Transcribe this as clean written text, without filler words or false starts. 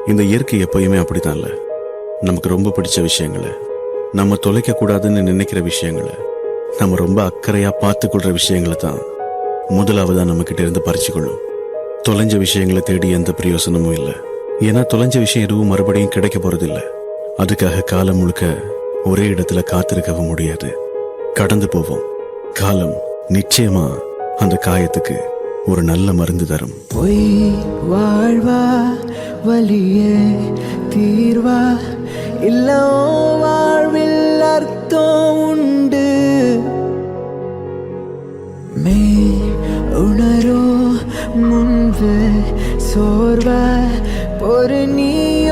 இந்த இயற்கை எப்பயுமே அப்படித்தான் இல்ல. நமக்கு ரொம்ப பிடிச்ச விஷயங்களை, நம்ம தொலைக்க கூடாதுன்னு நினைக்கிற விஷயங்களை, நம்ம ரொம்ப அக்கறையா பார்த்துக்கொள்ற விஷயங்களை தான் முதலாவதா நம்ம கிட்ட இருந்து பறிச்சுக்கொள்ளும். தொலைஞ்ச விஷயங்களை தேடி எந்த பிரயோசனமும் இல்லை. ஏன்னா தொலைஞ்ச விஷயம் எதுவும் மறுபடியும் கிடைக்க போறதில்லை. அதுக்காக காலம் முழுக்க ஒரே இடத்துல காத்திருக்கவும் முடியாது. கடந்து போவோம். காலம் நிச்சயமா அந்த காயத்துக்கு ஒரு நல்ல மருந்து தரும். பொய் வாழ்வா வலியே தீர்வா இல்ல வாழ்வில் அர்த்தம் உண்டு. மே உணரோ முன்பு சோர்வா ஒரு நீ